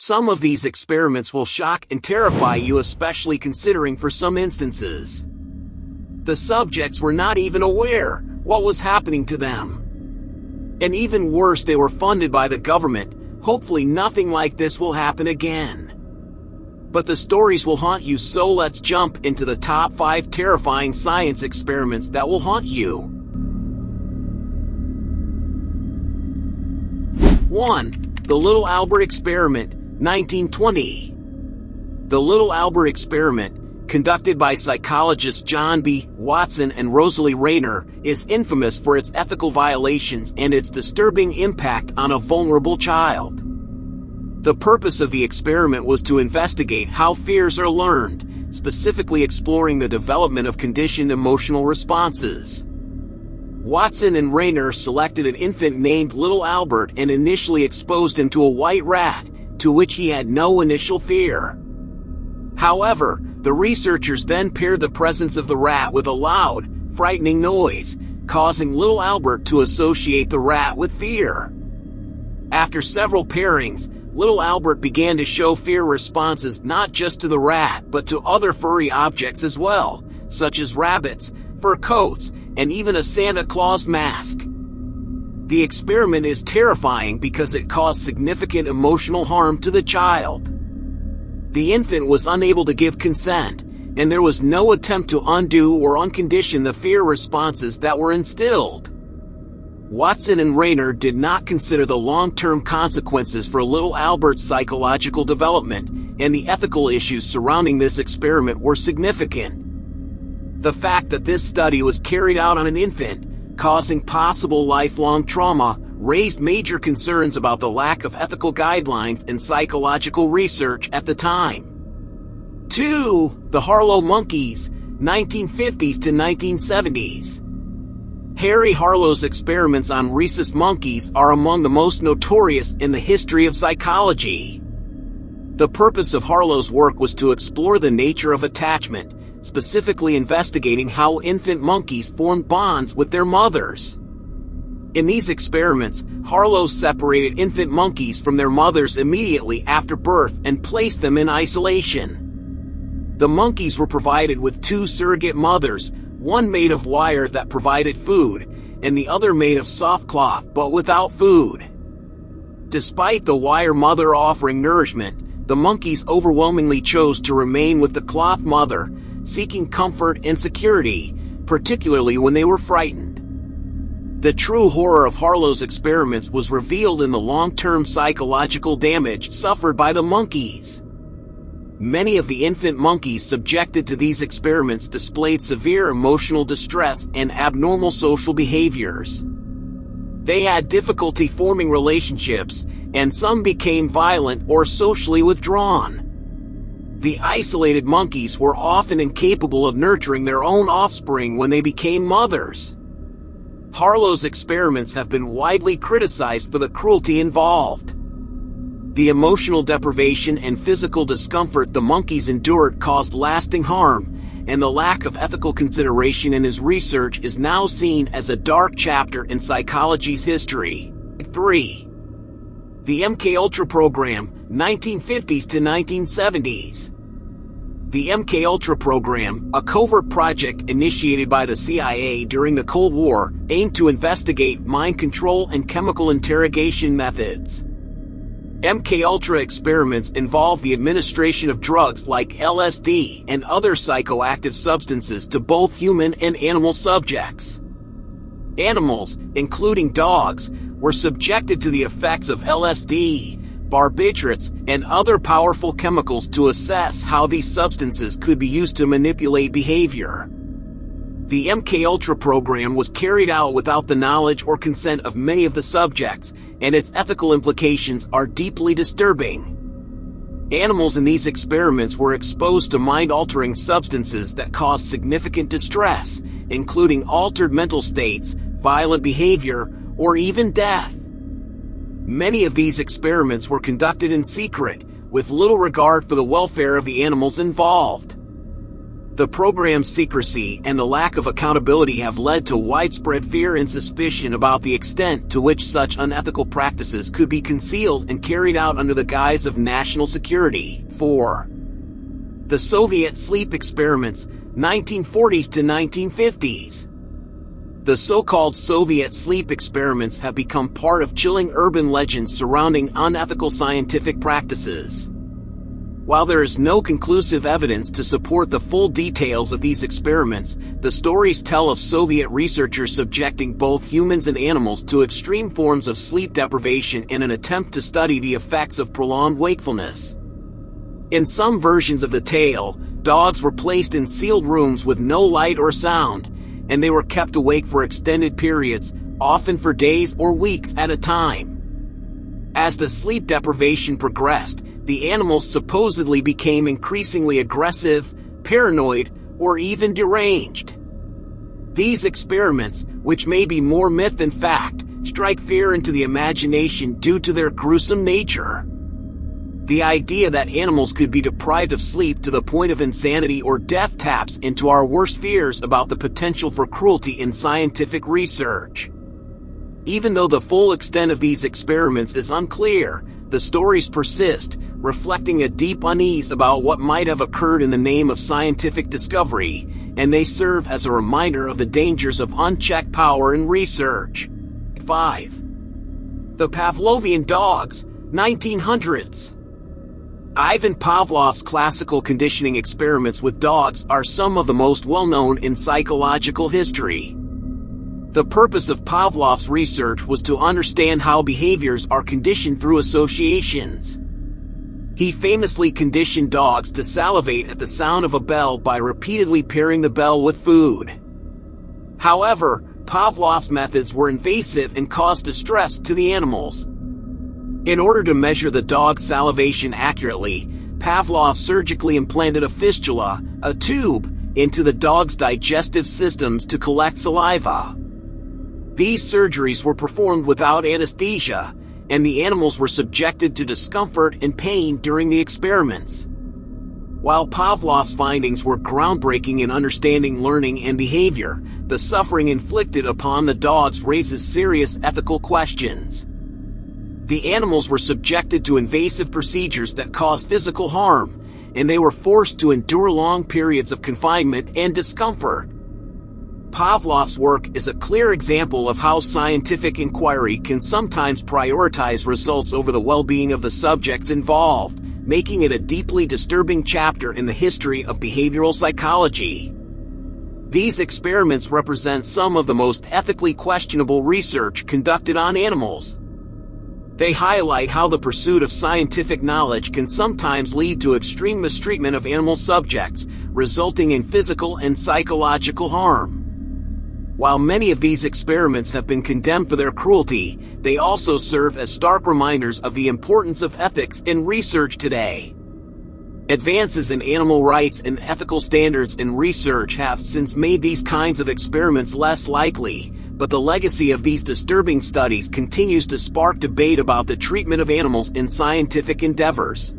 Some of these experiments will shock and terrify you, especially considering for some instances, the subjects were not even aware what was happening to them. And even worse, they were funded by the government. Hopefully nothing like this will happen again. But the stories will haunt you, so let's jump into the top 5 terrifying science experiments that will haunt you. 1. The Little Albert Experiment, 1920. The Little Albert Experiment, conducted by psychologists John B. Watson and Rosalie Rayner, is infamous for its ethical violations and its disturbing impact on a vulnerable child. The purpose of the experiment was to investigate how fears are learned, specifically exploring the development of conditioned emotional responses. Watson and Rayner selected an infant named Little Albert and initially exposed him to a white rat, to which he had no initial fear. However, the researchers then paired the presence of the rat with a loud, frightening noise, causing Little Albert to associate the rat with fear. After several pairings, Little Albert began to show fear responses not just to the rat but to other furry objects as well, such as rabbits, fur coats, and even a Santa Claus mask. The experiment is terrifying because it caused significant emotional harm to the child. The infant was unable to give consent, and there was no attempt to undo or uncondition the fear responses that were instilled. Watson and Rayner did not consider the long-term consequences for Little Albert's psychological development, and the ethical issues surrounding this experiment were significant. The fact that this study was carried out on an infant, causing possible lifelong trauma, raised major concerns about the lack of ethical guidelines and psychological research at the time. 2. The Harlow Monkeys, 1950s to 1970s. Harry Harlow's experiments on rhesus monkeys are among the most notorious in the history of psychology. The purpose of Harlow's work was to explore the nature of attachment, specifically investigating how infant monkeys formed bonds with their mothers. In these experiments, Harlow separated infant monkeys from their mothers immediately after birth and placed them in isolation. The monkeys were provided with 2 surrogate mothers, one made of wire that provided food, and the other made of soft cloth but without food. Despite the wire mother offering nourishment, the monkeys overwhelmingly chose to remain with the cloth mother, seeking comfort and security, particularly when they were frightened. The true horror of Harlow's experiments was revealed in the long-term psychological damage suffered by the monkeys. Many of the infant monkeys subjected to these experiments displayed severe emotional distress and abnormal social behaviors. They had difficulty forming relationships, and some became violent or socially withdrawn. The isolated monkeys were often incapable of nurturing their own offspring when they became mothers. Harlow's experiments have been widely criticized for the cruelty involved. The emotional deprivation and physical discomfort the monkeys endured caused lasting harm, and the lack of ethical consideration in his research is now seen as a dark chapter in psychology's history. 3. The MKUltra Program, 1950s to 1970s. The MKUltra program, a covert project initiated by the CIA during the Cold War, aimed to investigate mind control and chemical interrogation methods. MKUltra experiments involve the administration of drugs like LSD and other psychoactive substances to both human and animal subjects. Animals, including dogs, were subjected to the effects of LSD, barbiturates, and other powerful chemicals to assess how these substances could be used to manipulate behavior. The MKUltra program was carried out without the knowledge or consent of many of the subjects, and its ethical implications are deeply disturbing. Animals in these experiments were exposed to mind-altering substances that caused significant distress, including altered mental states, violent behavior, or even death. Many of these experiments were conducted in secret, with little regard for the welfare of the animals involved. The program's secrecy and the lack of accountability have led to widespread fear and suspicion about the extent to which such unethical practices could be concealed and carried out under the guise of national security. 4. The Soviet sleep experiments, 1940s to 1950s. The so-called Soviet sleep experiments have become part of chilling urban legends surrounding unethical scientific practices. While there is no conclusive evidence to support the full details of these experiments, the stories tell of Soviet researchers subjecting both humans and animals to extreme forms of sleep deprivation in an attempt to study the effects of prolonged wakefulness. In some versions of the tale, dogs were placed in sealed rooms with no light or sound, and they were kept awake for extended periods, often for days or weeks at a time. As the sleep deprivation progressed, the animals supposedly became increasingly aggressive, paranoid, or even deranged. These experiments, which may be more myth than fact, strike fear into the imagination due to their gruesome nature. The idea that animals could be deprived of sleep to the point of insanity or death taps into our worst fears about the potential for cruelty in scientific research. Even though the full extent of these experiments is unclear, the stories persist, reflecting a deep unease about what might have occurred in the name of scientific discovery, and they serve as a reminder of the dangers of unchecked power in research. 5. The Pavlovian dogs, 1900s. Ivan Pavlov's classical conditioning experiments with dogs are some of the most well-known in psychological history. The purpose of Pavlov's research was to understand how behaviors are conditioned through associations. He famously conditioned dogs to salivate at the sound of a bell by repeatedly pairing the bell with food. However, Pavlov's methods were invasive and caused distress to the animals. In order to measure the dog's salivation accurately, Pavlov surgically implanted a fistula, a tube, into the dog's digestive systems to collect saliva. These surgeries were performed without anesthesia, and the animals were subjected to discomfort and pain during the experiments. While Pavlov's findings were groundbreaking in understanding learning and behavior, the suffering inflicted upon the dogs raises serious ethical questions. The animals were subjected to invasive procedures that caused physical harm, and they were forced to endure long periods of confinement and discomfort. Pavlov's work is a clear example of how scientific inquiry can sometimes prioritize results over the well-being of the subjects involved, making it a deeply disturbing chapter in the history of behavioral psychology. These experiments represent some of the most ethically questionable research conducted on animals. They highlight how the pursuit of scientific knowledge can sometimes lead to extreme mistreatment of animal subjects, resulting in physical and psychological harm. While many of these experiments have been condemned for their cruelty, they also serve as stark reminders of the importance of ethics in research today. Advances in animal rights and ethical standards in research have since made these kinds of experiments less likely, but the legacy of these disturbing studies continues to spark debate about the treatment of animals in scientific endeavors.